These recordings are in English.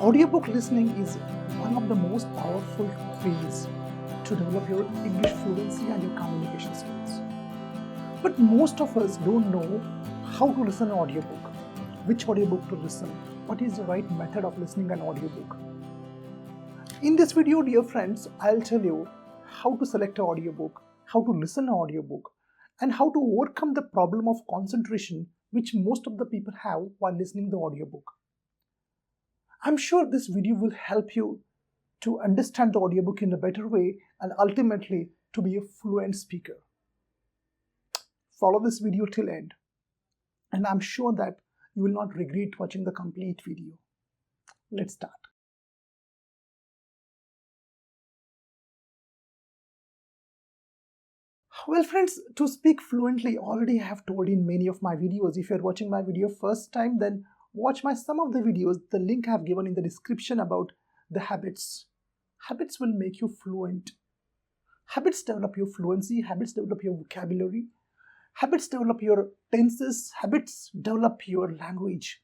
Audiobook listening is one of the most powerful ways to develop your English fluency and your communication skills. But most of us don't know how to listen an audiobook, which audiobook to listen, what is the right method of listening an audiobook. In this video, dear friends, I'll tell you how to select an audiobook, how to listen an audiobook, and how to overcome the problem of concentration which most of the people have while listening to the audiobook. I'm sure this video will help you to understand the audiobook in a better way and ultimately to be a fluent speaker. Follow this video till end, and I'm sure that you will not regret watching the complete video. Let's start. Well friends, to speak fluently, already I have told in many of my videos. If you're watching my video first time, then watch some of the videos. The link I have given in the description about the habits. Habits will make you fluent. Habits develop your fluency, habits develop your vocabulary, habits develop your tenses, habits develop your language.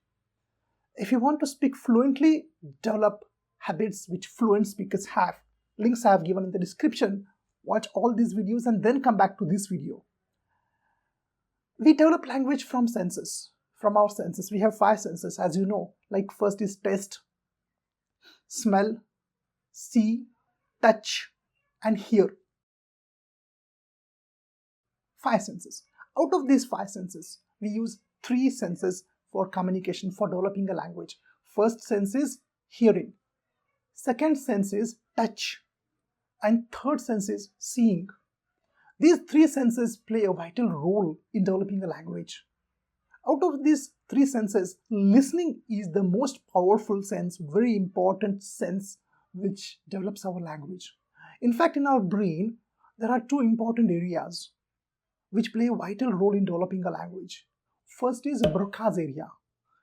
If you want to speak fluently, develop habits which fluent speakers have. Links I have given in the description. Watch all these videos and then come back to this video. We develop language from senses. From our senses, we have 5 senses, as you know. Like first is taste, smell, see, touch, and hear. 5 senses. Out of these 5 senses, we use 3 senses for communication, for developing a language. First sense is hearing. Second sense is touch. And third sense is seeing. These 3 senses play a vital role in developing a language. Out of these 3 senses, listening is the most powerful sense, very important sense which develops our language. In fact, in our brain, there are 2 important areas which play a vital role in developing a language. First is Broca's area.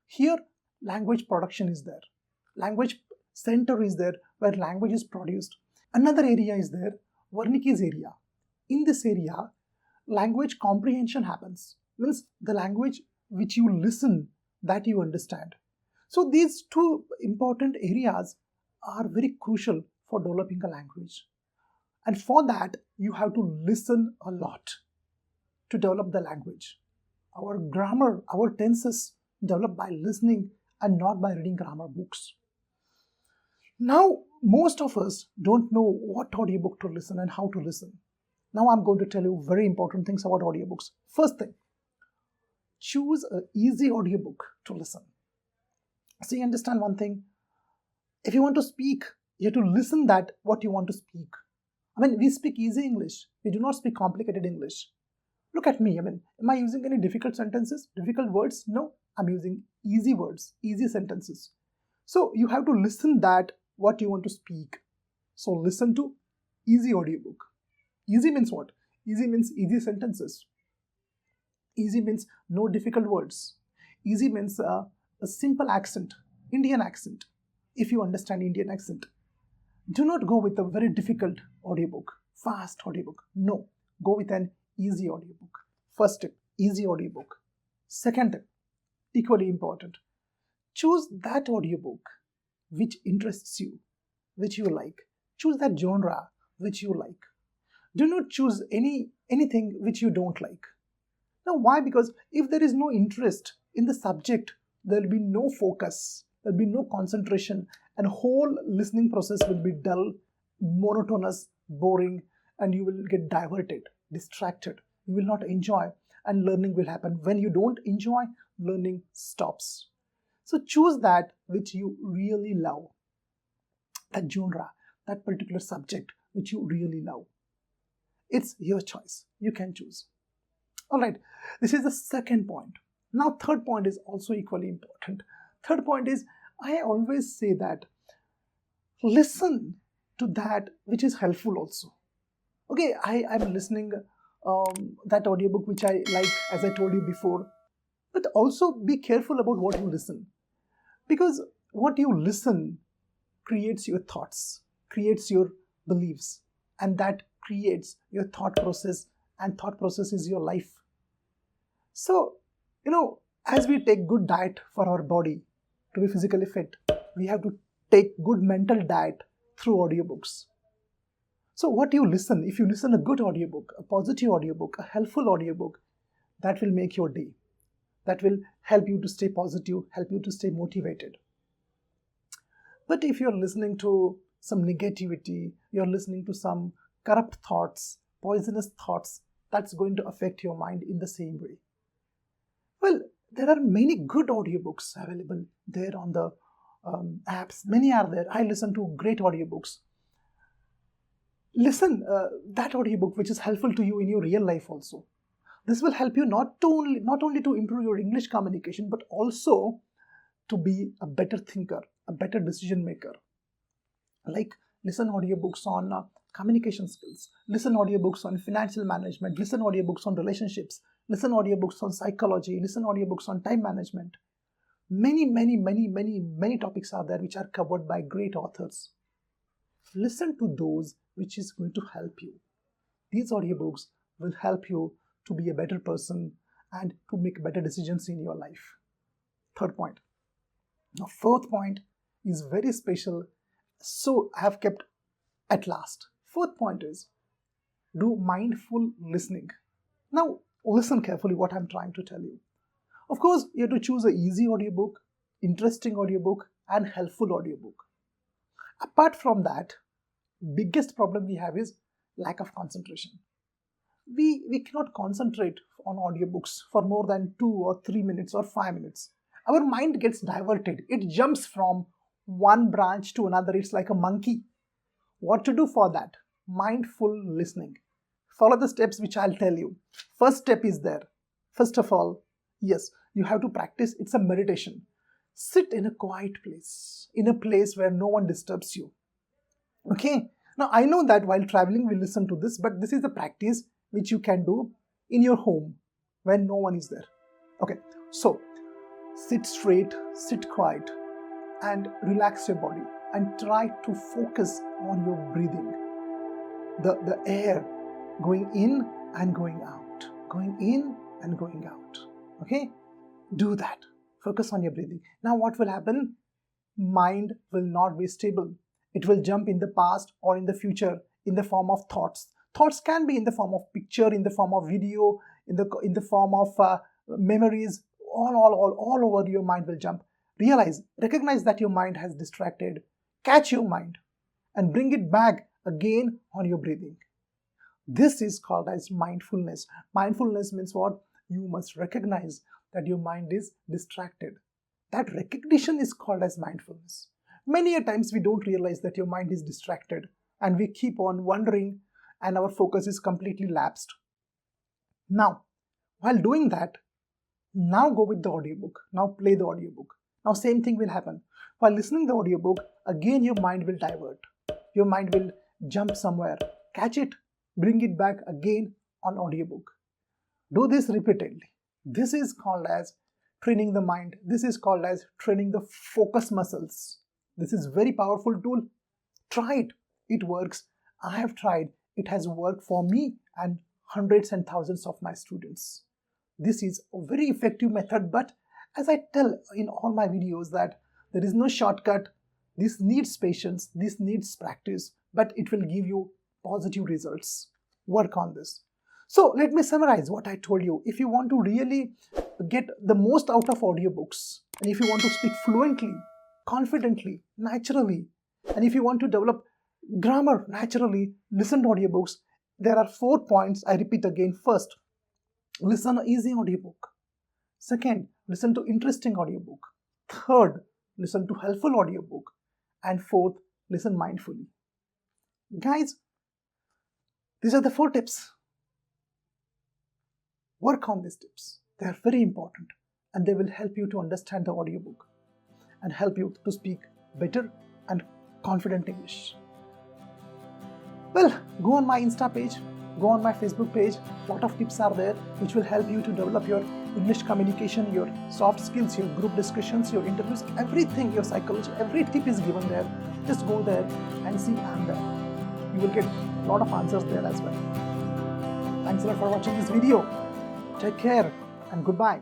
Here, language production is there. Language center is there where language is produced. Another area is there, Wernicke's area. In this area, language comprehension happens. Means the language which you listen, that you understand. So these 2 important areas are very crucial for developing a language. And for that, you have to listen a lot to develop the language. Our grammar, our tenses develop by listening and not by reading grammar books. Now, most of us don't know what audiobook to listen and how to listen. Now I'm going to tell you very important things about audiobooks. First thing, choose an easy audiobook to listen. So you understand one thing, if you want to speak, you have to listen that what you want to speak. We speak easy English. We do not speak complicated English. Look at me. Am I using any difficult sentences, difficult words? No, I'm using easy words, easy sentences. So you have to listen that what you want to speak. So listen to easy audiobook. Easy means what? Easy means easy sentences. Easy means no difficult words. Easy means a simple accent, Indian accent. If you understand Indian accent, do not go with a very difficult audiobook, fast audiobook. No, go with an easy audiobook. First tip, easy audiobook. Second tip, equally important, choose that audiobook which interests you, which you like. Choose that genre which you like. Do not choose anything which you don't like. Now why? Because if there is no interest in the subject, there will be no focus, there will be no concentration, and whole listening process will be dull, monotonous, boring, and you will get diverted, distracted. You will not enjoy, and learning will happen. When you don't enjoy, learning stops. So choose that which you really love, that genre, that particular subject which you really love. It's your choice. You can choose. All right, this is the second point. Now, third point is also equally important. Third point is, I always say that listen to that which is helpful also. Okay, I'm listening that audiobook which I like, as I told you before. But also be careful about what you listen. Because what you listen creates your thoughts, creates your beliefs, and that creates your thought process, and thought process is your life. So, as we take good diet for our body to be physically fit, we have to take good mental diet through audiobooks. So what you listen, if you listen a good audiobook, a positive audiobook, a helpful audiobook, that will make your day. That will help you to stay positive, help you to stay motivated. But if you're listening to some negativity, you're listening to some corrupt thoughts, poisonous thoughts, that's going to affect your mind in the same way. Well, there are many good audiobooks available there on the apps. Many are there. I listen to great audiobooks. Listen that audiobook which is helpful to you in your real life also. This will help you not only to improve your English communication, but also to be a better thinker, a better decision maker. Like listen audiobooks on communication skills, listen audiobooks on financial management, listen audiobooks on relationships, listen audiobooks on psychology, listen audiobooks on time management. Many topics are there which are covered by great authors. Listen to those which is going to help you. These audiobooks will help you to be a better person and to make better decisions in your life. Third point. Now, fourth point is very special, so I have kept at last. Fourth point is do mindful listening. Now, listen carefully what I'm trying to tell you. Of course, you have to choose an easy audiobook, interesting audiobook, and helpful audiobook. Apart from that, biggest problem we have is lack of concentration. We cannot concentrate on audiobooks for more than 2 or 3 minutes or 5 minutes. Our mind gets diverted. It jumps from one branch to another. It's like a monkey. What to do for that? Mindful listening. Follow the steps which I'll tell you. First step is there. First of all, yes, you have to practice. It's a meditation. Sit in a quiet place, in a place where no one disturbs you. Okay? Now, I know that while traveling we listen to this, but this is a practice which you can do in your home when no one is there. Okay, so sit straight, sit quiet, and relax your body and try to focus on your breathing. The air going in and going out, going in and going out. Okay, do that. Focus on your breathing. Now what will happen? Mind will not be stable. It will jump in the past or in the future in the form of thoughts. Thoughts can be in the form of picture, in the form of video, in the form of memories. All over your mind will jump. Recognize that your mind has distracted. Catch your mind and bring it back again on your breathing. This is called as mindfulness. Mindfulness means what? You must recognize that your mind is distracted. That recognition is called as mindfulness. Many a times we don't realize that your mind is distracted and we keep on wondering and our focus is completely lapsed. Now, while doing that, now go with the audiobook. Now play the audiobook. Now same thing will happen. While listening to the audiobook, again your mind will divert. Your mind will jump somewhere. Catch it, bring it back again on audiobook. Do this repeatedly. This is called as training the mind. This is called as training the focus muscles. This is very powerful tool. Try it. It works. I have tried. It has worked for me and hundreds and thousands of my students. This is a very effective method, but as I tell in all my videos that there is no shortcut. This needs patience. This needs practice, but it will give you positive results. Work on this. So let me summarize what I told you. If you want to really get the most out of audiobooks, and if you want to speak fluently, confidently, naturally, and if you want to develop grammar naturally, listen to audiobooks. There are 4 points. I repeat again. First, listen to easy audiobook. Second, listen to interesting audiobook. Third, listen to helpful audiobook. And fourth, listen mindfully. Guys, these are the 4 tips. Work on these tips. They are very important and they will help you to understand the audiobook and help you to speak better and confident English. Well, go on my Insta page, go on my Facebook page. A lot of tips are there which will help you to develop your English communication, your soft skills, your group discussions, your interviews, everything, your psychology, every tip is given there. Just go there and see I'm there. You will get a lot of answers there as well. Thanks a lot for watching this video. Take care and goodbye.